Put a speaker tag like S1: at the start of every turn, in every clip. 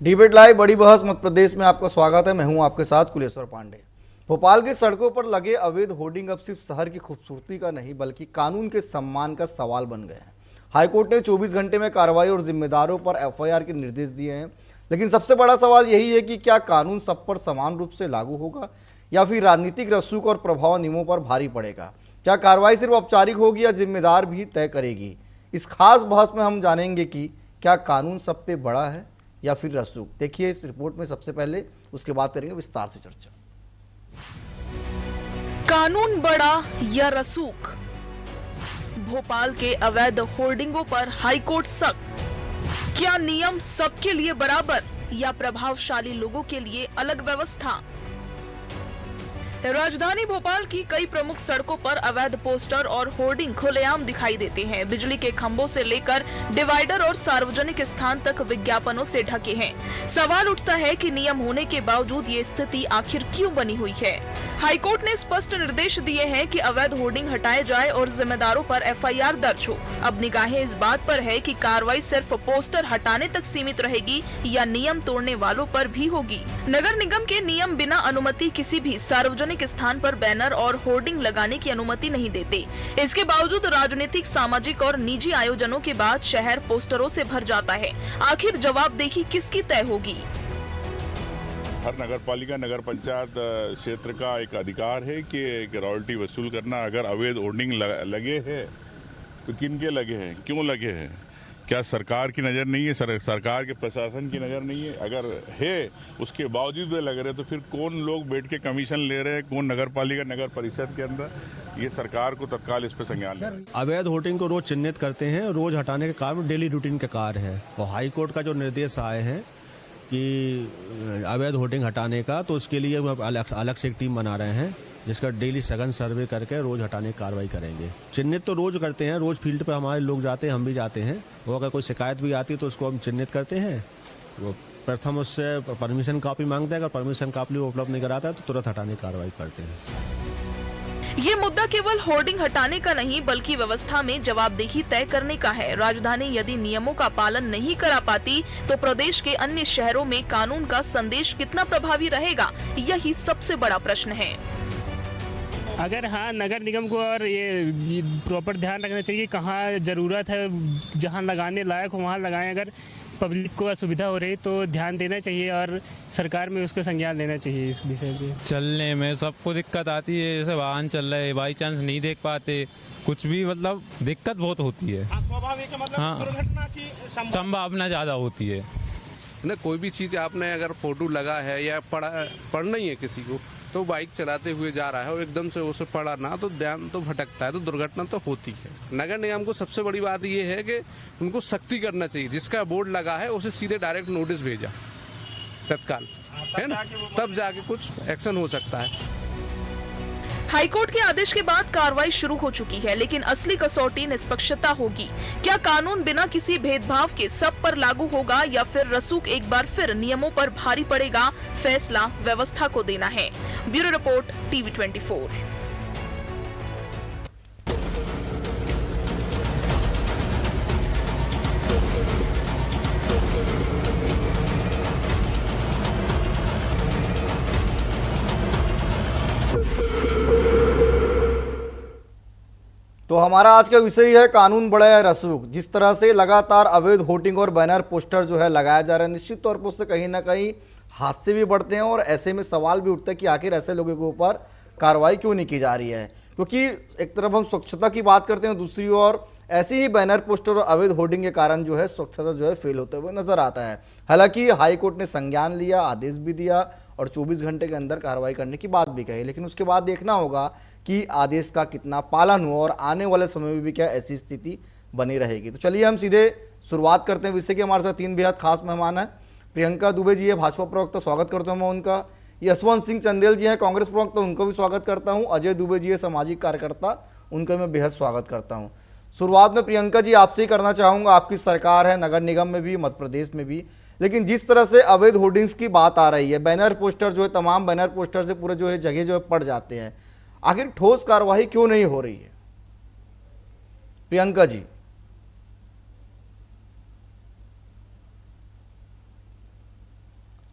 S1: Debate live बड़ी बहस मध्य प्रदेश में आपका स्वागत है। मैं हूं आपके साथ कुलेश्वर पांडे। भोपाल की सड़कों पर लगे अवैध होर्डिंग अब सिर्फ शहर की खूबसूरती का नहीं बल्कि कानून के सम्मान का सवाल बन गए हैं। हाईकोर्ट ने 24 घंटे में कार्रवाई और जिम्मेदारों पर एफआईआर के निर्देश दिए हैं, लेकिन सबसे बड़ा सवाल यही है कि क्या कानून सब पर समान रूप से लागू होगा या फिर राजनीतिक रसूख और प्रभाव नियमों पर भारी पड़ेगा। क्या कार्रवाई सिर्फ औपचारिक होगी या जिम्मेदार भी तय करेगी। इस खास बहस में हम जानेंगे कि क्या कानून सब पे बड़ा है या फिर रसूख। देखिए इस रिपोर्ट में सबसे पहले, उसके बाद करेंगे विस्तार से चर्चा।
S2: कानून बड़ा या रसूख, भोपाल के अवैध होर्डिंगों पर हाईकोर्ट सख्त। क्या नियम सबके लिए बराबर या प्रभावशाली लोगों के लिए अलग व्यवस्था। राजधानी भोपाल की कई प्रमुख सड़कों पर अवैध पोस्टर और होर्डिंग खुलेआम दिखाई देते हैं। बिजली के खंभों से लेकर डिवाइडर और सार्वजनिक स्थान तक विज्ञापनों से ढके हैं। सवाल उठता है कि नियम होने के बावजूद ये स्थिति आखिर क्यों बनी हुई है। हाईकोर्ट ने स्पष्ट निर्देश दिए हैं कि अवैध होर्डिंग हटाए जाए और जिम्मेदारों पर एफआईआर दर्ज हो। अब निगाहें इस बात पर है कि कार्रवाई सिर्फ पोस्टर हटाने तक सीमित रहेगी या नियम तोड़ने वालों पर भी होगी। नगर निगम के नियम बिना अनुमति किसी भी सार्वजनिक स्थान पर बैनर और होर्डिंग लगाने की अनुमति नहीं देते। इसके बावजूद राजनीतिक, सामाजिक और निजी आयोजनों के बाद शहर पोस्टरों से भर जाता है। आखिर जवाबदेही किसकी तय होगी।
S3: हर नगर पालिका, नगर पंचायत क्षेत्र का एक अधिकार है कि एक रॉयल्टी वसूल करना। अगर अवैध होर्डिंग लगे हैं तो किन के लगे हैं, क्यों लगे हैं, क्या सरकार की नज़र नहीं है, सरकार के प्रशासन की नज़र नहीं है। अगर है उसके बावजूद वे लग रहे तो फिर कौन लोग बैठ के कमीशन ले रहे हैं, कौन नगर पालिका, नगर परिषद के अंदर, ये सरकार को तत्काल इस पर संज्ञान लेना है।
S4: अवैध होर्डिंग को रोज चिन्हित करते हैं, रोज हटाने का कार्य डेली रूटीन का कार्य है। और हाई कोर्ट का जो निर्देश आए हैं कि अवैध होर्डिंग हटाने का, तो उसके लिए अलग से एक टीम बना रहे हैं जिसका डेली सघन सर्वे करके रोज हटाने की कार्रवाई करेंगे। चिन्हित तो रोज करते हैं, रोज फील्ड पे हमारे लोग जाते हैं, हम भी जाते हैं। वो अगर कोई शिकायत भी आती है तो उसको हम चिन्हित करते हैं। वो प्रथम उससे परमिशन कॉपी मांगते हैं, अगर परमिशन कॉपी वो उपलब्ध नहीं कराता है तो तुरंत हटाने की कार्रवाई करते हैं।
S2: ये मुद्दा केवल होर्डिंग हटाने का नहीं बल्कि व्यवस्था में जवाबदेही तय करने का है। राजधानी यदि नियमों का पालन नहीं करा पाती तो प्रदेश के अन्य शहरों में कानून का संदेश कितना प्रभावी रहेगा, यही सबसे बड़ा प्रश्न है।
S5: अगर हाँ, नगर निगम को और ये प्रॉपर ध्यान रखना चाहिए कहाँ ज़रूरत है, जहाँ लगाने लायक हो वहाँ लगाएं। अगर पब्लिक को असुविधा हो रही तो ध्यान देना चाहिए और सरकार में उसको संज्ञान लेना चाहिए इस विषय पे। चलने में सबको दिक्कत आती है, जैसे वाहन चल रहे हैं, बाई चांस नहीं देख पाते, कुछ भी मतलब दिक्कत बहुत होती है। स्वाभाविक मतलब दुर्घटना की संभावना ज़्यादा होती है
S6: ना। कोई भी चीज़ आपने अगर फोटो लगा है या पढ़ना ही है किसी को, तो बाइक चलाते हुए जा रहा है और एकदम से उसे पड़ा ना तो ध्यान तो भटकता है, तो दुर्घटना तो होती है। नगर निगम को सबसे बड़ी बात ये है कि उनको सख्ती करना चाहिए। जिसका बोर्ड लगा है उसे सीधे डायरेक्ट नोटिस भेजा तत्काल, है ना, तब जाके कुछ एक्शन हो सकता है।
S2: हाईकोर्ट के आदेश के बाद कार्रवाई शुरू हो चुकी है, लेकिन असली कसौटी निष्पक्षता होगी। क्या कानून बिना किसी भेदभाव के सब पर लागू होगा या फिर रसूख एक बार फिर नियमों पर भारी पड़ेगा, फैसला व्यवस्था को देना है। Bureau report, TV 24।
S1: तो हमारा आज का विषय है कानून बड़ा या रसूख। जिस तरह से लगातार अवैध होर्डिंग और बैनर पोस्टर जो है लगाया जा रहा है, निश्चित तौर पर उससे कहीं ना कहीं हादसे भी बढ़ते हैं और ऐसे में सवाल भी उठता है कि आखिर ऐसे लोगों के ऊपर कार्रवाई क्यों नहीं की जा रही है। क्योंकि एक तरफ हम स्वच्छता की बात करते हैं, दूसरी ओर ऐसे ही बैनर पोस्टर और अवैध होर्डिंग के कारण जो है स्वच्छता जो है फेल होते हुए नजर आता है। हालांकि हाईकोर्ट ने संज्ञान लिया, आदेश भी दिया और 24 घंटे के अंदर कार्रवाई करने की बात भी कही, लेकिन उसके बाद देखना होगा कि आदेश का कितना पालन हुआ और आने वाले समय में भी क्या ऐसी स्थिति बनी रहेगी। तो चलिए हम सीधे शुरुआत करते हैं विषय की। हमारे साथ 3 बेहद खास मेहमान हैं। प्रियंका दुबे जी है, भाजपा प्रवक्ता, स्वागत करता हूँ मैं उनका। यशवंत सिंह चंदेल जी हैं, कांग्रेस प्रवक्ता, उनको भी स्वागत करता हूँ। अजय दुबे जी है, सामाजिक कार्यकर्ता, उनका मैं बेहद स्वागत करता हूँ। शुरुआत में प्रियंका जी आपसे ही करना चाहूँगा। आपकी सरकार है नगर निगम में भी, मध्य प्रदेश में भी, लेकिन जिस तरह से अवैध होर्डिंग्स की बात आ रही है, बैनर पोस्टर जो है, तमाम बैनर पोस्टर से पूरे जो है जगह जो है पड़ जाते हैं, आखिर ठोस कार्रवाई क्यों नहीं हो रही है प्रियंका जी?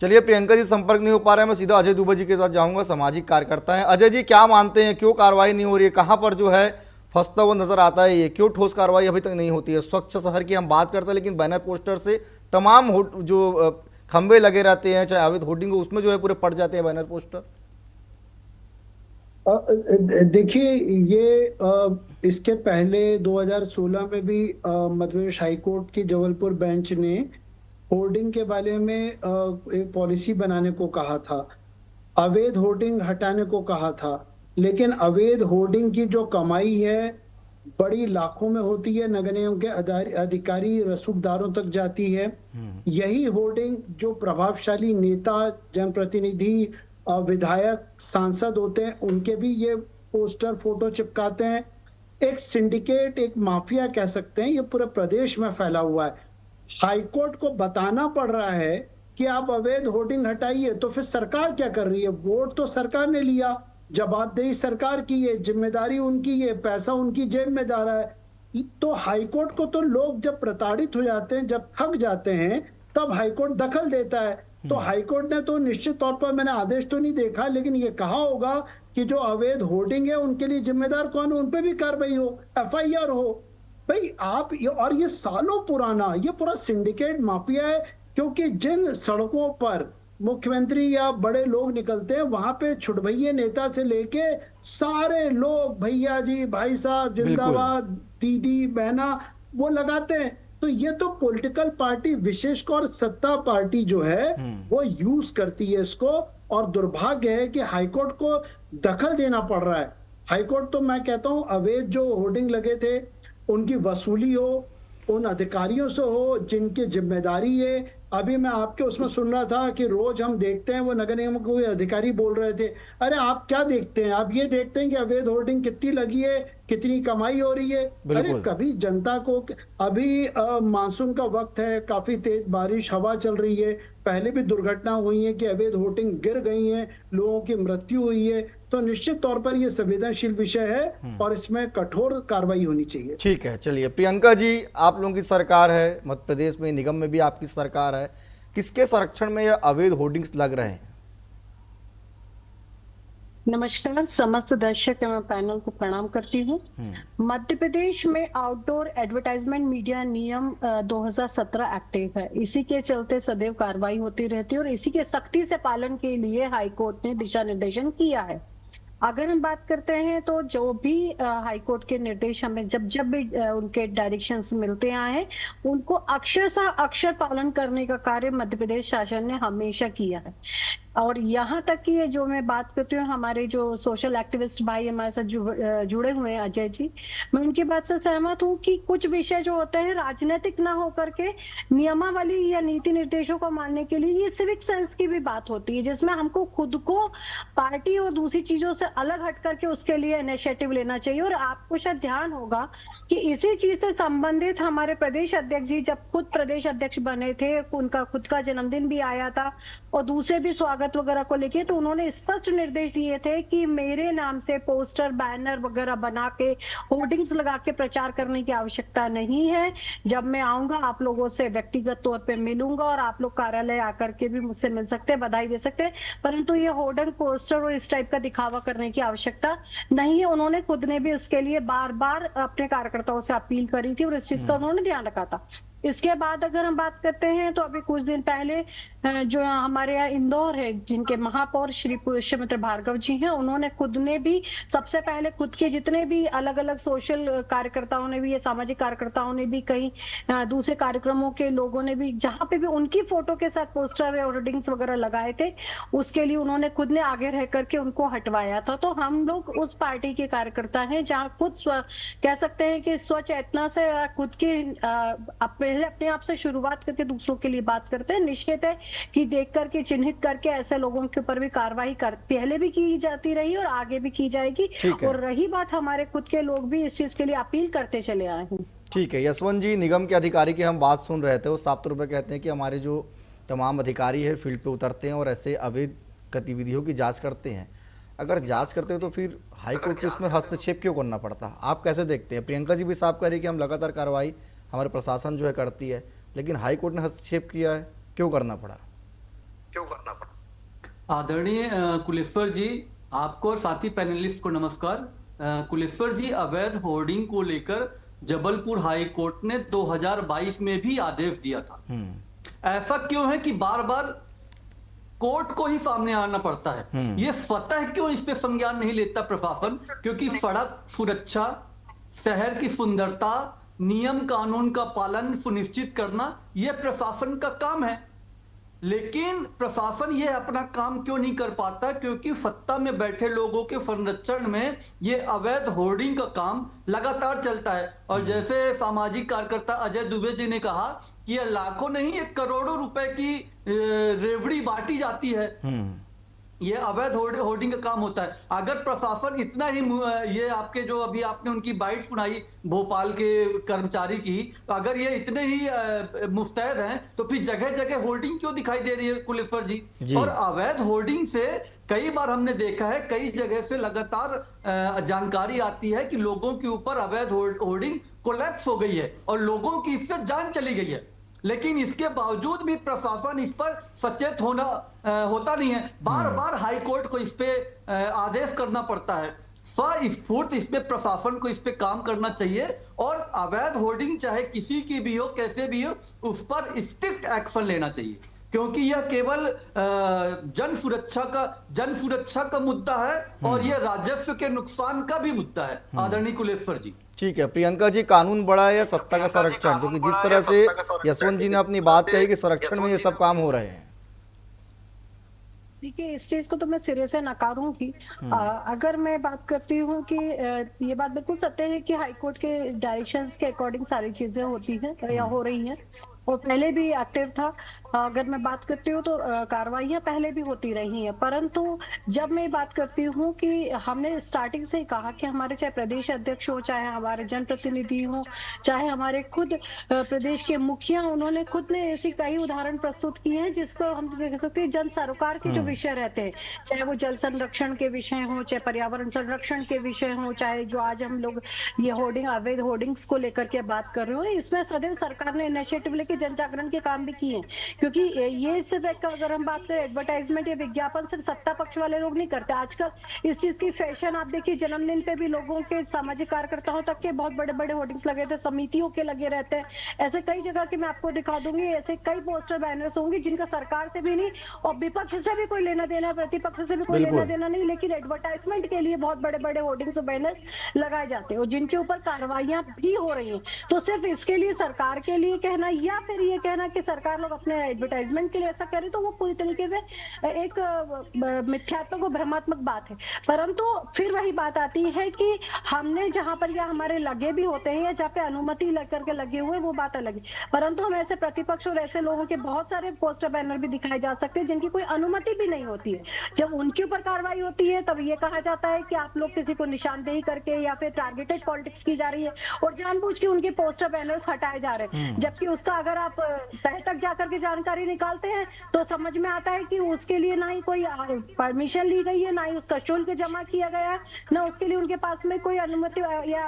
S1: चलिए, प्रियंका जी संपर्क नहीं हो पा रहे हैं, मैं सीधा अजय दुबे जी के साथ जाऊंगा, सामाजिक कार्यकर्ता हैं। अजय जी, क्या मानते हैं, क्यों कार्रवाई नहीं हो रही है, कहाँ पर जो है फंसता हुआ नजर आता है, ये क्यों ठोस कार्रवाई अभी तक नहीं होती है? स्वच्छ शहर की हम बात करते हैं, लेकिन बैनर पोस्टर से तमाम जो खंबे लगे रहते हैं, चाहे अवैध होर्डिंग हो, उसमें जो है पूरे पड़ जाते हैं बैनर पोस्टर।
S7: देखिए, ये इसके पहले 2016 में भी मध्य प्रदेश हाईकोर्ट की जबलपुर बेंच ने होर्डिंग के बारे में एक पॉलिसी बनाने को कहा था, अवैध होर्डिंग हटाने को कहा था। लेकिन अवैध होर्डिंग की जो कमाई है बड़ी लाखों में होती है, नगर निगम के अधिकारी रसूखदारों तक जाती है। यही होर्डिंग जो प्रभावशाली नेता, जनप्रतिनिधि, विधायक, सांसद होते हैं, उनके भी ये पोस्टर फोटो चिपकाते हैं। एक सिंडिकेट, एक माफिया कह सकते हैं, ये पूरे प्रदेश में फैला हुआ है। हाईकोर्ट को बताना पड़ रहा है कि आप अवैध होर्डिंग हटाइए, तो फिर सरकार क्या कर रही है? वोट तो सरकार ने लिया, जवाबदेही सरकार की है, जिम्मेदारी उनकी है, पैसा उनकी जेब में जा रहा है। तो हाईकोर्ट को तो लोग जब प्रताड़ित हो जाते हैं, जब थक जाते हैं, तब हाईकोर्ट दखल देता है। तो हाईकोर्ट ने तो निश्चित तौर पर, मैंने आदेश तो नहीं देखा, लेकिन ये कहा होगा कि जो अवैध होर्डिंग है उनके लिए जिम्मेदार कौन है, उन पे भी कार्रवाई हो, FIR हो। भाई आप और ये सालों पुराना ये पूरा सिंडिकेट माफिया है, क्योंकि जिन सड़कों पर मुख्यमंत्री या बड़े लोग निकलते हैं, वहां पे छुटभैये नेता से लेके सारे लोग, भैया जी, भाई साहब, जिंदाबाद, दीदी, बहना, वो लगाते हैं। तो ये तो पॉलिटिकल पार्टी, विशेषकर सत्ता पार्टी जो है, वो यूज करती है इसको। और दुर्भाग्य है कि हाईकोर्ट को दखल देना पड़ रहा है। हाईकोर्ट तो मैं कहता हूं अवैध जो होर्डिंग लगे थे उनकी वसूली हो, उन अधिकारियों से हो जिनकी जिम्मेदारी है। अभी मैं आपके उसमें सुन रहा था कि रोज हम देखते हैं, वो नगर निगम कोई अधिकारी बोल रहे थे, अरे आप क्या देखते हैं, आप ये देखते हैं कि अवैध होर्डिंग कितनी लगी है, कितनी कमाई हो रही है। अरे कभी जनता को, अभी मानसून का वक्त है, काफी तेज बारिश, हवा चल रही है, पहले भी दुर्घटना हुई है कि अवैध होर्डिंग गिर गई है, लोगों की मृत्यु हुई है। तो निश्चित तौर पर ये संवेदनशील विषय है और इसमें कठोर कार्रवाई होनी चाहिए।
S1: ठीक है, चलिए प्रियंका जी, आप लोगों की सरकार है, मध्य प्रदेश में निगम में भी आपकी सरकार है, किसके संरक्षण में ये अवैध होर्डिंग्स लग रहे हैं?
S8: नमस्कार समस्त दर्शक एवं पैनल को प्रणाम करती हूँ। मध्य प्रदेश में आउटडोर एडवर्टाइजमेंट मीडिया नियम 2017 एक्टिव है। इसी के चलते सदैव कार्रवाई होती रहती है और इसी के सख्ती से पालन के लिए हाईकोर्ट ने दिशा निर्देशन किया है। अगर हम बात करते हैं तो जो भी हाईकोर्ट के निर्देश हमें जब भी उनके डायरेक्शंस मिलते आए हैं, उनको अक्षरशः अक्षर पालन करने का कार्य मध्य प्रदेश शासन ने हमेशा किया है। और यहाँ तक कि जो मैं बात करती हूँ, हमारे जो सोशल एक्टिविस्ट भाई हमारे साथ जुड़े हुए हैं, अजय जी, मैं उनकी बात से सहमत हूँ कि कुछ विषय जो होते हैं राजनीतिक ना होकर के नियमावली या नीति निर्देशों को मानने के लिए ये सिविक सेंस की भी बात होती है, जिसमें हमको खुद को पार्टी और दूसरी चीजों से अलग हट करके उसके लिए इनिशिएटिव लेना चाहिए। और आपको शायद ध्यान होगा कि इसी चीज से संबंधित हमारे प्रदेश अध्यक्ष जी जब खुद प्रदेश अध्यक्ष बने थे, उनका खुद का जन्मदिन भी आया था और दूसरे भी स्वागत वगैरह को लेके, तो उन्होंने स्पष्ट निर्देश दिए थे कि मेरे नाम से पोस्टर, बैनर वगैरह बना के, होर्डिंग्स लगा के प्रचार करने की आवश्यकता नहीं है। जब मैं आऊंगा आप लोगों से व्यक्तिगत तौर पे मिलूंगा और आप लोग कार्यालय आकर के भी मुझसे मिल सकते हैं, बधाई दे सकते हैं, परंतु ये होर्डिंग, पोस्टर और इस टाइप का दिखावा करने की आवश्यकता नहीं है। उन्होंने खुद ने भी इसके लिए बार बार अपने कार्यकर्ताओं से अपील करी थी और इस चीज का उन्होंने ध्यान रखा था। इसके बाद अगर हम बात करते हैं तो अभी कुछ दिन पहले जो हमारे यहाँ इंदौर है, जिनके महापौर श्री पुष्यमित्र भार्गव जी हैं, उन्होंने खुद ने भी सबसे पहले खुद के जितने भी अलग अलग सोशल कार्यकर्ताओं ने भी या सामाजिक कार्यकर्ताओं ने भी, कई दूसरे कार्यक्रमों के लोगों ने भी, जहां पे भी उनकी फोटो के साथ पोस्टर या होर्डिंग्स वगैरह लगाए थे, उसके लिए उन्होंने खुद ने आगे रह करके उनको हटवाया था। तो हम लोग उस पार्टी के कार्यकर्ता हैं जहाँ खुद कह सकते हैं कि स्वचेतना से खुद के अपने आप से शुरुआत करके दूसरों के लिए बात करते हैं। निश्चित है कि देख करके, चिन्हित करके ऐसे लोगों के ऊपर भी कार्रवाई पहले भी की जाती रही और आगे भी की जाएगी। और रही बात, हमारे खुद के लोग भी इस चीज के लिए अपील करते चले आए हैं।
S1: ठीक है यशवंत जी, निगम के अधिकारी की हम बात सुन रहे थे, वो साफ तौर पर कहते हैं कि हमारे जो तमाम अधिकारी है फील्ड पे उतरते हैं और ऐसे अवैध गतिविधियों की जांच करते हैं। अगर जांच करते हैं तो फिर हाईकोर्ट को इसमें हस्तक्षेप क्यों करना पड़ता? आप कैसे देखते हैं? प्रियंका जी भी साफ कह रही है कि हम लगातार कार्रवाई हमारे प्रशासन जो है करती है, लेकिन हाई कोर्ट ने हस्तक्षेप किया है, क्यों करना पड़ा?
S9: आदरणीय कुलेश्वर जी, आपको और साथी पैनलिस्ट को नमस्कार। कुलेश्वर जी, अवैध होर्डिंग को लेकर जबलपुर हाई कोर्ट ने 2022 में भी आदेश दिया था। ऐसा क्यों है कि बार बार कोर्ट को ही सामने आना पड़ता है? ये स्वतः क्यों इस पे संज्ञान नहीं लेता प्रशासन? क्योंकि सड़क सुरक्षा, शहर की सुंदरता, नियम कानून का पालन सुनिश्चित करना ये प्रशासन का काम है। लेकिन प्रशासन ये अपना काम क्यों नहीं कर पाता? क्योंकि सत्ता में बैठे लोगों के संरक्षण में ये अवैध होर्डिंग का काम लगातार चलता है। और जैसे सामाजिक कार्यकर्ता अजय दुबे जी ने कहा कि ये लाखों नहीं, ये करोड़ों रुपए की रेवड़ी बांटी जाती है। ये अवैध होर्डिंग का काम होता है। अगर प्रशासन इतना ही ये आपके जो अभी आपने उनकी बाइट सुनाई भोपाल के कर्मचारी की, अगर ये इतने ही मुस्तैद हैं तो फिर जगह जगह होर्डिंग क्यों दिखाई दे रही है कुलेश्वर जी? और अवैध होर्डिंग से कई बार हमने देखा है, कई जगह से लगातार जानकारी आती है कि लोगों के ऊपर अवैध होर्डिंग कोलैप्स हो गई है और लोगों की इससे जान चली गई है। लेकिन इसके बावजूद भी प्रशासन इस पर सचेत होता नहीं है। बार बार हाई कोर्ट को इस पे आदेश करना पड़ता है। स्वस्फूर्त इस पे प्रशासन को इस पे काम करना चाहिए और अवैध होर्डिंग चाहे किसी की भी हो, कैसे भी हो, उस पर स्ट्रिक्ट एक्शन लेना चाहिए। क्योंकि यह केवल जन सुरक्षा का मुद्दा है और यह राजस्व के नुकसान का भी मुद्दा है। आदरणीय कुलेश्वर जी।
S1: ठीक है प्रियंका जी, कानून बड़ा है या सत्ता का संरक्षण? क्योंकि जिस तरह से यशवंत जी ने अपनी बात कही कि संरक्षण में ये सब काम हो रहे हैं।
S8: देखिए, इस चीज को तो मैं सिरे से नकारूंगी। अगर मैं बात करती हूँ कि ये बात बिल्कुल सत्य है कि हाईकोर्ट के डायरेक्शंस के अकॉर्डिंग सारी चीजें होती हैं या हो रही हैं और पहले भी एक्टिव था। अगर मैं बात करती हूँ तो कार्रवाइयां पहले भी होती रही हैं, परंतु जब मैं बात करती हूँ कि हमने स्टार्टिंग से ही कहा कि हमारे चाहे प्रदेश अध्यक्ष हो, चाहे हमारे जनप्रतिनिधि हो, चाहे हमारे खुद प्रदेश के मुखिया, उन्होंने खुद ने ऐसी कई उदाहरण प्रस्तुत किए हैं जिसको हम कह सकते हैं जन सरोकार के जो विषय रहते हैं, चाहे वो जल संरक्षण के विषय हो, चाहे पर्यावरण संरक्षण के विषय हो, चाहे जो आज हम लोग ये होर्डिंग, अवैध होर्डिंग्स को लेकर के बात कर रहे हो, इसमें सदैव सरकार ने इनिशिएटिव लेके जन जागरण के काम भी किए। क्योंकि ये सिर्फ एक, अगर हम बात करें एडवर्टाइजमेंट या विज्ञापन, सिर्फ सत्ता पक्ष वाले लोग नहीं करते। आजकल इस चीज की फैशन आप देखिए, जन्मदिन पे भी लोगों के, सामाजिक कार्यकर्ताओं तक के बहुत बड़े बड़े होर्डिंग्स लगे थे, समितियों के लगे रहते हैं। ऐसे कई जगह के मैं आपको दिखा दूंगी, ऐसे कई पोस्टर बैनर्स होंगे जिनका सरकार से भी नहीं और विपक्ष से भी कोई लेना देना, प्रतिपक्ष से भी कोई लेना देना नहीं, लेकिन एडवर्टाइजमेंट के लिए बहुत बड़े बड़े होर्डिंग्स और बैनर्स लगाए जाते हैं और जिनके ऊपर कार्रवाइयां भी हो रही हैं। तो सिर्फ इसके लिए सरकार के लिए कहना या फिर ये कहना कि सरकार लोग अपने एडवर्टाइजमेंट के लिए ऐसा करे, तो वो पूरी तरीके से एक मिथ्यात्मक और भ्रमात्मक बात है। परंतु फिर वही बात आती है कि हमने जहां पर या हमारे लगे भी होते हैं या जहाँ पे अनुमति लेकर के लगे हुए, वो बात अलग है। परंतु हम ऐसे प्रतिपक्ष और ऐसे लोगों के बहुत सारे पोस्टर बैनर भी दिखाए जा सकते हैं जिनकी कोई अनुमति भी नहीं होती है। जब उनके ऊपर कार्रवाई होती है तब ये कहा जाता है कि आप लोग किसी को निशानदेही करके या फिर टारगेटेड पॉलिटिक्स की जा रही है और जानबूझ के उनके पोस्टर बैनर्स हटाए जा रहे हैं। जबकि उसका अगर आप तह तक जाकर के जानकारी निकालते हैं तो समझ में आता है कि उसके लिए ना ही कोई परमिशन ली गई है, ना ही उसका शुल्क जमा किया गया है, ना उसके लिए उनके पास में कोई अनुमति या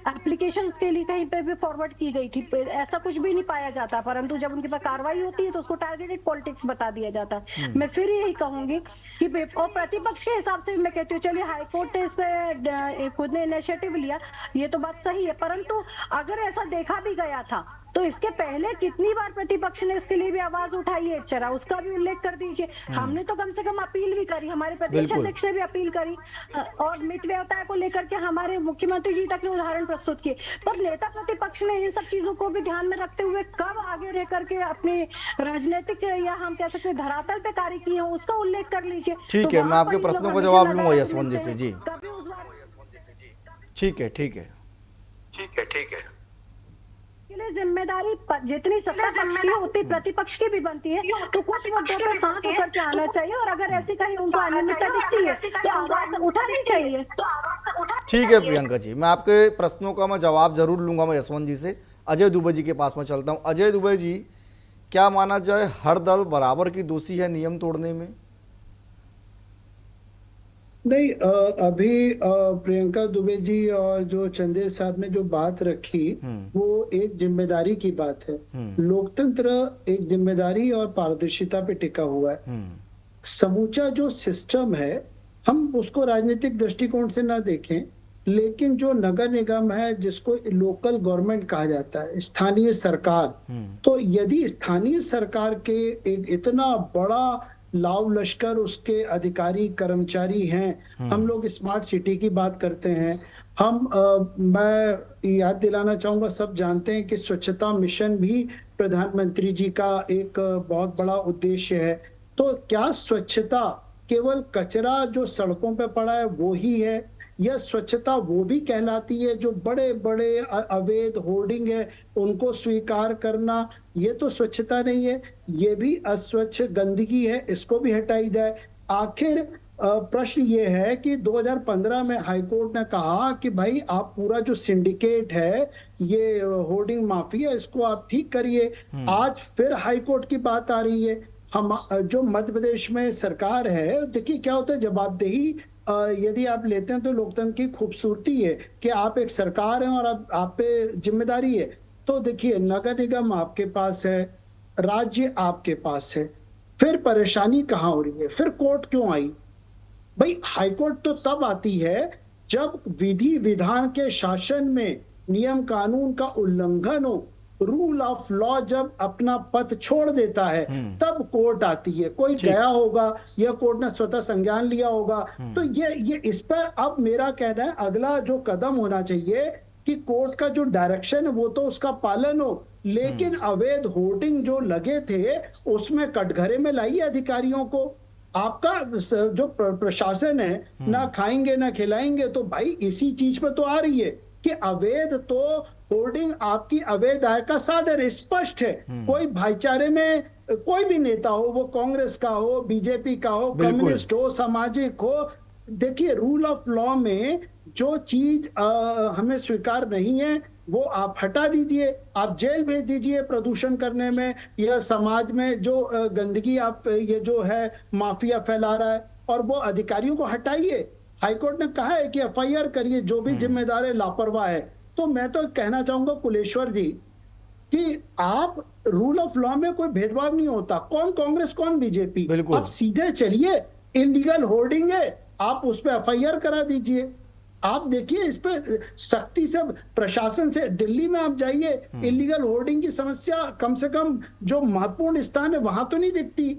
S8: एप्लीकेशन के लिए कहीं पे भी फॉरवर्ड की गई थी। ऐसा कुछ भी नहीं पाया जाता। परंतु जब उनके पास कार्रवाई होती है तो उसको टारगेटेड पॉलिटिक्स बता दिया जाता है। मैं फिर यही कहूंगी कि और प्रतिपक्ष के हिसाब से मैं कहती हूँ, चलिए हाईकोर्ट ने इसमें खुद ने इनिशिएटिव लिया, ये तो बात सही है, परंतु अगर ऐसा देखा भी गया था तो इसके पहले कितनी बार प्रतिपक्ष ने इसके लिए भी आवाज उठाई है, जरा उसका भी उल्लेख कर दीजिए। हमने तो कम से कम अपील भी करी, हमारे प्रदेश अध्यक्ष ने भी अपील करी और मित व्यवसाय को लेकर के हमारे मुख्यमंत्री जी तक ने उदाहरण प्रस्तुत किए। पर नेता प्रतिपक्ष ने इन सब चीजों को भी ध्यान में रखते हुए कब आगे रह करके अपने राजनीतिक या हम कह सकते धरातल पे कार्य किए हैं, उसका उल्लेख कर लीजिए।
S1: ठीक है, मैं आपके प्रश्नों का जवाब लूंगा यशवंत जी से। जी ठीक है, ठीक है, ठीक है, ठीक है।
S8: जिम्मेदारी जितनी सत्ता पक्ष की उतनी प्रतिपक्ष की भी बनती है, तो कुछ मुद्दों पर साथ होकर के आना चाहिए और अगर ऐसी कहीं उनको अनियमितता दिखती है तो आवाज उठानी चाहिए।
S1: ठीक है प्रियंका जी, मैं आपके प्रश्नों का मैं जवाब जरूर लूंगा मैं यशवंत जी से। अजय दुबे जी के पास में चलता हूं। अजय दुबे जी, क्या माना जाए हर दल बराबर की दोषी है नियम तोड़ने में?
S7: नहीं, अभी प्रियंका दुबे जी और जो चंदेल साहब ने जो बात रखी वो एक जिम्मेदारी की बात है। लोकतंत्र एक जिम्मेदारी और पारदर्शिता पे टिका हुआ है। समूचा जो सिस्टम है हम उसको राजनीतिक दृष्टिकोण से ना देखें, लेकिन जो नगर निगम है जिसको लोकल गवर्नमेंट कहा जाता है, स्थानीय सरकार, तो यदि स्थानीय सरकार के एक इतना बड़ा लाव लश्कर उसके अधिकारी कर्मचारी हैं, हम लोग स्मार्ट सिटी की बात करते हैं, मैं याद दिलाना चाहूंगा, सब जानते हैं कि स्वच्छता मिशन भी प्रधानमंत्री जी का एक बहुत बड़ा उद्देश्य है। तो क्या स्वच्छता केवल कचरा जो सड़कों पे पड़ा है वो ही है, या स्वच्छता वो भी कहलाती है जो बड़े बड़े अवैध होर्डिंग है उनको स्वीकार करना? ये तो स्वच्छता नहीं है, ये भी अस्वच्छ गंदगी है, इसको भी हटाई जाए। आखिर प्रश्न ये है कि 2015 में हाईकोर्ट ने कहा कि भाई आप पूरा जो सिंडिकेट है, ये होर्डिंग माफिया, इसको आप ठीक करिए। आज फिर हाईकोर्ट की बात आ रही है। हम जो मध्य प्रदेश में सरकार है, देखिए क्या होता है, जवाबदेही यदि आप लेते हैं तो लोकतंत्र की खूबसूरती है कि आप एक सरकार हैं और आप पे जिम्मेदारी है। तो देखिए नगर निगम आपके पास है, राज्य आपके पास है, फिर परेशानी कहाँ हो रही है, फिर कोर्ट क्यों आई? भाई हाईकोर्ट तो तब आती है जब विधि विधान के शासन में नियम कानून का उल्लंघन हो, रूल ऑफ लॉ जब अपना पथ छोड़ देता है तब कोर्ट आती है। कोई गया होगा या कोर्ट ने स्वतः संज्ञान लिया होगा। तो ये इस पर अब मेरा कहना है अगला जो कदम होना चाहिए कि कोर्ट का जो डायरेक्शन है वो तो उसका पालन हो, लेकिन अवैध होर्डिंग जो लगे थे उसमें कटघरे में लाइए अधिकारियों को। आपका जो प्रशासन है ना खाएंगे ना खिलाएंगे, तो भाई इसी चीज पे तो आ रही है कि अवैध तो होर्डिंग आपकी अवैध आय का साधन स्पष्ट है। कोई भाईचारे में कोई भी नेता हो, वो कांग्रेस का हो, बीजेपी का हो, कम्युनिस्ट हो, सामाजिक हो, देखिए रूल ऑफ लॉ में जो चीज हमें स्वीकार नहीं है वो आप हटा दीजिए, आप जेल भेज दीजिए प्रदूषण करने में या समाज में जो गंदगी आप ये जो है माफिया फैला रहा है, और वो अधिकारियों को हटाइए। हाईकोर्ट ने कहा है कि एफआईआर करिए जो भी जिम्मेदार है, लापरवाह है। तो मैं तो कहना चाहूंगा कुलेश्वर जी कि आप रूल ऑफ लॉ में कोई भेदभाव नहीं होता, कौन कांग्रेस कौन बीजेपी, आप सीधे चलिए, इलीगल होर्डिंग है आप उस पर एफआईआर करा दीजिए। आप देखिए इस पे सख्ती से प्रशासन से, दिल्ली में आप जाइए, इलीगल होर्डिंग की समस्या कम से कम जो महत्वपूर्ण स्थान है वहां तो नहीं दिखती।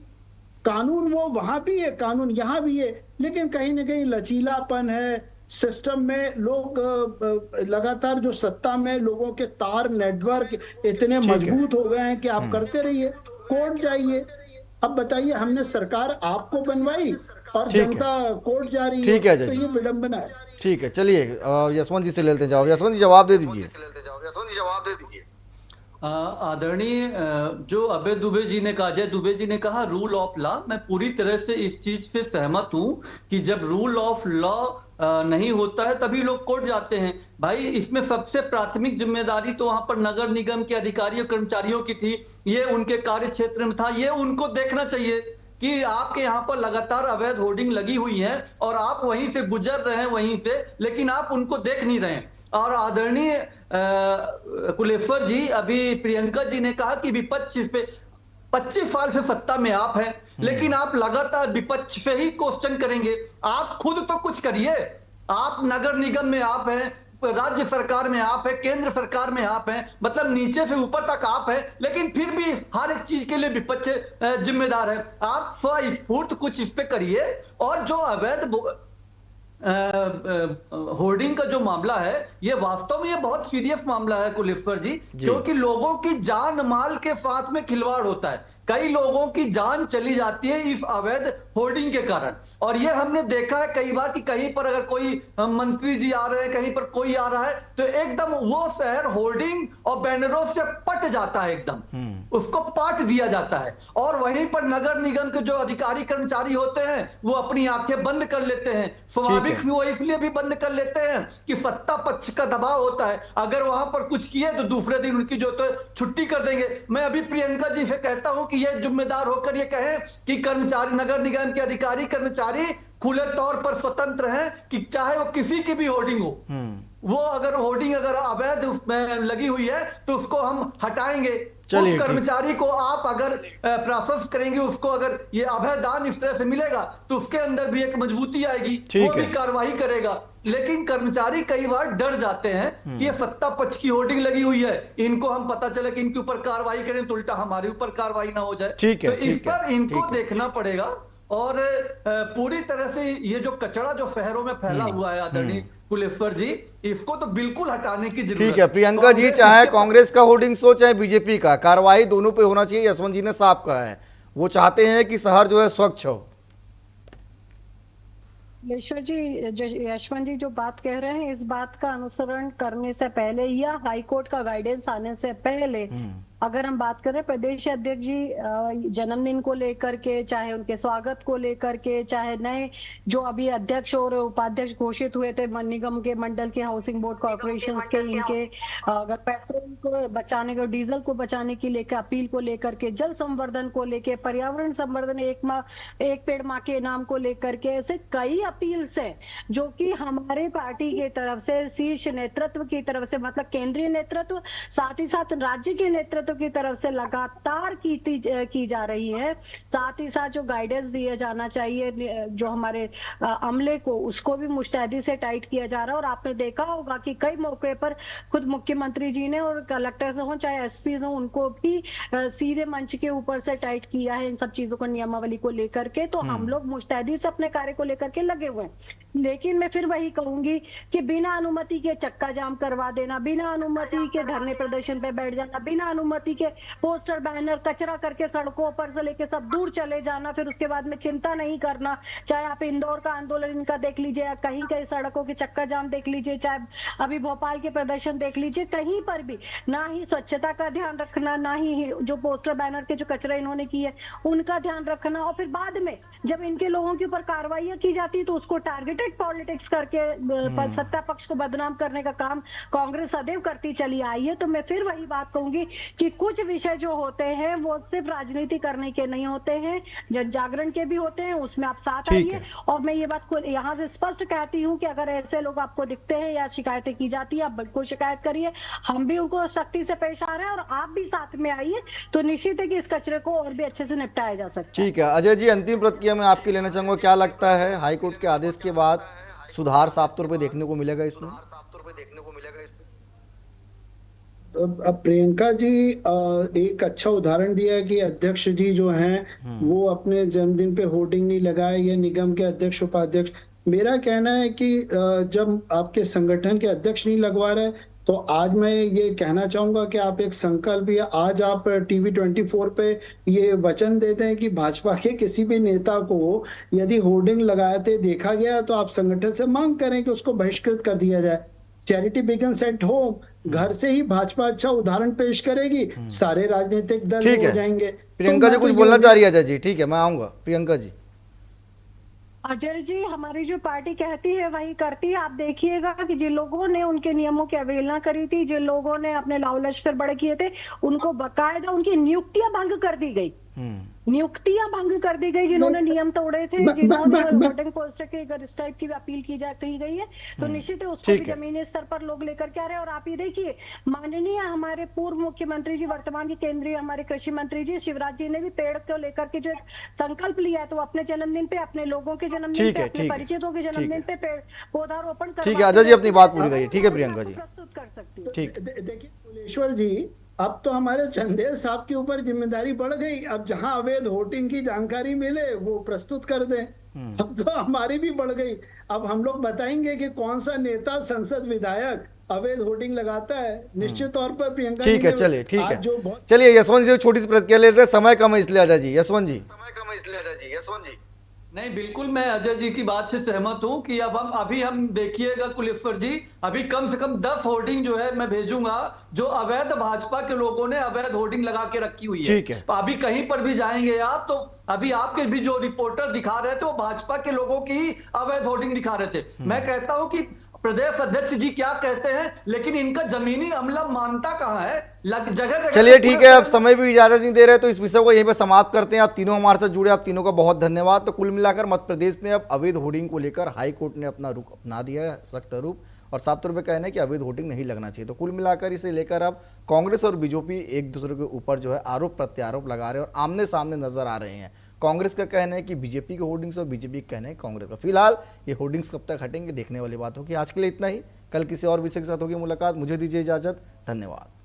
S7: कानून वो वहां भी है, कानून यहां भी है, लेकिन कहीं ना कहीं लचीलापन है सिस्टम में। लोग लगातार जो सत्ता में लोगों के तार नेटवर्क इतने मजबूत हो गए हैं कि आप करते रहिए, कोर्ट जाइए। अब बताइए, हमने सरकार आपको बनवाई और जनता कोर्ट जा रही है, तो ये विडंबना है।
S1: ठीक है, चलिए यशवंत जी से लेते हैं जवाब। यशवंत जी जवाब दे दीजिए।
S9: आदरणीय जो अभय दुबे जी ने कहा, अजय दुबे जी ने कहा रूल ऑफ लॉ, मैं पूरी तरह से इस चीज से सहमत हूं कि जब रूल ऑफ लॉ नहीं होता है तभी लोग कोर्ट जाते हैं। भाई इसमें सबसे प्राथमिक जिम्मेदारी तो वहां पर नगर निगम के अधिकारियों कर्मचारियों की थी, ये उनके कार्य क्षेत्र में था, ये उनको देखना चाहिए कि आपके यहाँ पर लगातार अवैध होर्डिंग लगी हुई है और आप वहीं से गुजर रहे हैं वहीं से, लेकिन आप उनको देख नहीं रहे हैं। और आदरणीय कुलेश्वर जी, अभी प्रियंका जी ने कहा कि विपक्ष पे 25 साल से सत्ता में आप हैं, लेकिन आप लगातार विपक्ष से ही क्वेश्चन करेंगे। आप खुद तो कुछ करिए। आप नगर निगम में आप हैं, राज्य सरकार में आप है, केंद्र सरकार में आप हैं, मतलब नीचे से ऊपर तक आप है, लेकिन फिर भी हर एक चीज के लिए विपक्ष जिम्मेदार है। आप स्वस्फूर्त कुछ इस पे करिए। और जो अवैध होर्डिंग का जो मामला है, ये वास्तव में ये बहुत सीरियस मामला है कुलेश्वर जी, क्योंकि लोगों की जान माल के साथ में खिलवाड़ होता है। कई लोगों की जान चली जाती है इस अवैध होर्डिंग के कारण। और ये हमने देखा है कई बार कि कहीं पर अगर कोई मंत्री जी आ रहे हैं, कहीं पर कोई आ रहा है, तो एकदम वो शहर होर्डिंग और बैनरों से पट जाता है, एकदम उसको पाट दिया जाता है। और वहीं पर नगर निगम के जो अधिकारी कर्मचारी होते हैं वो अपनी आंखें बंद कर लेते हैं। स्वाभाविक वो इसलिए भी बंद कर लेते हैं कि सत्ता पक्ष का दबाव होता है, अगर वहां पर कुछ किए तो दूसरे दिन उनकी जो तो छुट्टी कर देंगे। मैं अभी प्रियंका जी से कहता हूं कि ये जिम्मेदार होकर ये कहें कि कर्मचारी, नगर निगम के अधिकारी कर्मचारी खुले तौर पर स्वतंत्र हैं कि चाहे वो किसी की भी होर्डिंग हो, वो अगर होर्डिंग अगर अवैध में लगी हुई है तो उसको हम हटाएंगे।
S1: चलिए,
S9: उस
S1: ठीक।
S9: कर्मचारी को आप अगर प्रोसेस करेंगे, उसको अगर ये अभय दान इस तरह से मिलेगा तो उसके अंदर भी एक मजबूती आएगी,
S1: ठीक
S9: वो भी
S1: है।
S9: कार्रवाई करेगा। लेकिन कर्मचारी कई बार डर जाते हैं कि ये सत्ता पक्ष की होर्डिंग लगी हुई है, इनको हम पता चले कि इनके ऊपर कार्रवाई करें तो उल्टा हमारे ऊपर कार्रवाई ना हो जाए।
S1: ठीक है,
S9: तो इस
S1: ठीक है,
S9: पर इनको
S1: ठीक है।
S9: देखना पड़ेगा और पूरी तरह से ये जो कचरा जो शहरों में फैला हुआ है आदरणीय कुलेश्वर जी, इसको तो बिल्कुल हटाने की जरूरत
S1: ठीक है प्रियंका जी,
S9: कांग्रेस
S1: चाहे
S9: इसके-
S1: कांग्रेस का होर्डिंग्स हो चाहे बीजेपी का, कार्रवाई दोनों पे होना चाहिए। यशवंत जी ने साफ कहा है, वो चाहते हैं कि शहर जो है स्वच्छ हो।
S8: कुलेश्वर जी, यशवंत जी जो बात कह रहे हैं, इस बात का अनुसरण करने से पहले या हाईकोर्ट का गाइडेंस आने से पहले अगर हम बात करें, प्रदेश अध्यक्ष जी जन्मदिन को लेकर के, चाहे उनके स्वागत को लेकर के, चाहे नए जो अभी अध्यक्ष और उपाध्यक्ष घोषित हुए थे निगम के, मंडल के, हाउसिंग बोर्ड कॉर्पोरेशन के, इनके अगर पेट्रोल को बचाने को, डीजल को बचाने की लेकर अपील को लेकर के, जल संवर्धन को लेकर, पर्यावरण संवर्धन, एक पेड़ माँ के नाम को लेकर के, ऐसे कई अपील से जो कि हमारे पार्टी की तरफ से, शीर्ष नेतृत्व की तरफ से, मतलब केंद्रीय नेतृत्व साथ ही साथ राज्य के नेतृत्व की तरफ से लगातार की जा रही है। साथ ही साथ जो गाइडेंस दिया जाना चाहिए जो हमारे अमले को, उसको भी मुस्तैदी से टाइट किया जा रहा है। और आपने देखा होगा कि कई मौके पर खुद मुख्यमंत्री जी ने और कलेक्टर हो चाहे एसपी हो, उनको भी सीधे मंच के ऊपर से टाइट किया है इन सब चीजों को, नियमावली को लेकर के। तो हम लोग मुस्तैदी से अपने कार्य को लेकर के लगे हुए हैं। लेकिन मैं फिर वही कहूंगी कि बिना अनुमति के चक्का जाम करवा देना, बिना अनुमति के धरने प्रदर्शन पे बैठ जाना, बिना अनुमति के पोस्टर बैनर कचरा करके सड़कों पर से लेके सब दूर चले जाना, फिर उसके बाद में चिंता नहीं करना। चाहे आप इंदौर का आंदोलन इनका देख लीजिए, या कहीं कहीं सड़कों के चक्का जाम देख लीजिए, चाहे अभी भोपाल के प्रदर्शन देख लीजिए, कहीं पर भी ना ही स्वच्छता का ध्यान रखना, ना ही जो पोस्टर बैनर के जो कचरा इन्होंने की है उनका ध्यान रखना। और फिर बाद में जब इनके लोगों के ऊपर कार्रवाई की जाती तो उसको टारगेटेड पॉलिटिक्स करके सत्ता पक्ष को बदनाम करने का काम कांग्रेस सदैव करती चली आई है। तो मैं फिर वही बात कहूंगी कि कुछ विषय जो होते हैं वो सिर्फ राजनीति करने के नहीं होते हैं, जन जागरण के भी होते हैं, उसमें आप साथ आइए। और मैं ये बात को यहाँ से स्पष्ट कहती हूँ कि अगर ऐसे लोग आपको दिखते हैं या शिकायतें की जाती है, आप बिल्कुल शिकायत करिए, हम भी उनको सख्ती से पेश आ रहे हैं और आप भी साथ में आइए, तो निश्चित है कि इस कचरे को और भी अच्छे से निपटाया जा सकता है।
S1: ठीक है अजय जी, अंतिम प्रतिक्रिया मैं आपकी लेना चाहूंगा, क्या लगता है हाईकोर्ट के आदेश के बाद सुधार साफ तौर पे देखने को मिलेगा इसमें?
S7: अब प्रियंका जी एक अच्छा उदाहरण दिया है कि अध्यक्ष जी जो हैं वो अपने जन्मदिन पे होर्डिंग नहीं लगाए, या निगम के अध्यक्ष उपाध्यक्ष। मेरा कहना है कि जब आपके संगठन के अध्यक्ष नहीं लगवा रहे, तो आज मैं ये कहना चाहूंगा कि आप एक संकल्प, या आज आप टीवी 24 पे ये वचन देते हैं कि भाजपा के किसी भी नेता को यदि होर्डिंग लगाते देखा गया तो आप संगठन से मांग करें कि उसको बहिष्कृत कर दिया जाए। चैरिटी बिगिंस एट होम, घर से ही भाजपा अच्छा उदाहरण पेश करेगी, सारे राजनीतिक दल हो जाएंगे।
S1: प्रियंका जी कुछ बोलना चाह रही है अजय जी? ठीक है मैं आऊंगा प्रियंका जी।
S8: अजय जी, हमारी जो पार्टी कहती है वही करती है। आप देखिएगा कि जिन लोगों ने उनके नियमों की अवहेलना करी थी, जिन लोगों ने अपने लाव लश्कर बड़े किए थे, उनको बकायदा उनकी नियुक्तियां भंग कर दी गई, नियुक्तियां भंग कर दी गई, जिन्होंने नियम तोड़े थे, जिन्होंने होर्डिंग पोस्टर के अगर इस टाइप की अपील की गई है तो निश्चित है उसको भी जमीनी स्तर पर लोग लेकर के आ रहे हैं। और आप ये देखिए, माननीय हमारे पूर्व मुख्यमंत्री जी, वर्तमान के केंद्रीय हमारे कृषि मंत्री जी शिवराज जी ने भी पेड़ को लेकर के जो संकल्प लिया है, तो अपने जन्मदिन पे, अपने लोगों के जन्मदिन पे, अपने परिचितों के जन्मदिन पे पेड़ पौधारोपण कर।
S1: ठीक है अजय जी, अपनी बात पूरी करिए। ठीक है प्रियंका जी,
S8: प्रस्तुत कर सकती है।
S1: ठीक।
S7: देखिए कुलेश्वर जी, अब तो हमारे चंदेल साहब के ऊपर जिम्मेदारी बढ़ गई। अब जहां अवैध होर्डिंग की जानकारी मिले वो प्रस्तुत कर दें। अब तो हमारी भी बढ़ गई। अब हम लोग बताएंगे कि कौन सा नेता, संसद, विधायक अवैध होर्डिंग लगाता है। निश्चित तौर पर प्रियंका
S1: ठीक है, चलिए ठीक है, चलिए यशवंत जी छोटी सी प्रतिक्रिया लेते हैं, समय कम है इसलिए अजय जी। यशवंत जी
S9: नहीं, बिल्कुल मैं अजय जी की बात से सहमत हूं कि अब हम देखिएगा कुलेश्वर जी, अभी कम से कम 10 होर्डिंग जो है मैं भेजूंगा जो अवैध भाजपा के लोगों ने अवैध होर्डिंग लगा के रखी हुई है।
S1: ठीक है।
S9: तो अभी कहीं पर भी जाएंगे आप तो अभी आपके भी जो रिपोर्टर दिखा रहे थे वो भाजपा के लोगों की ही अवैध होर्डिंग दिखा रहे थे। मैं कहता हूं कि प्रदेश अध्यक्ष जी क्या कहते हैं, लेकिन इनका जमीनी अमला मानता कहां है? जगह जगह
S1: चलिए ठीक है, अब समय भी इजाजत नहीं दे रहे तो इस विषय को यहीं पे समाप्त करते हैं। आप तीनों हमारे साथ जुड़े, आप तीनों का बहुत धन्यवाद। तो कुल मिलाकर मध्य प्रदेश में अब अवैध होर्डिंग को लेकर हाई कोर्ट ने अपना रुख अपना दिया है, सख्त रूप, और साफ तौर पे कहना है कि अवैध होर्डिंग नहीं लगना चाहिए। तो कुल मिलाकर इसे लेकर अब कांग्रेस और बीजेपी एक दूसरे के ऊपर जो है आरोप प्रत्यारोप लगा रहे हैं और आमने सामने नजर आ रहे हैं। कांग्रेस का कहना है कि बीजेपी के होर्डिंग्स और बीजेपी का कहना है कांग्रेस का। फिलहाल ये होर्डिंग्स कब तक हटेंगे देखने वाली बात होगी। आज के लिए इतना ही, कल किसी और विषय के साथ होगी मुलाकात। मुझे दीजिए इजाजत, धन्यवाद।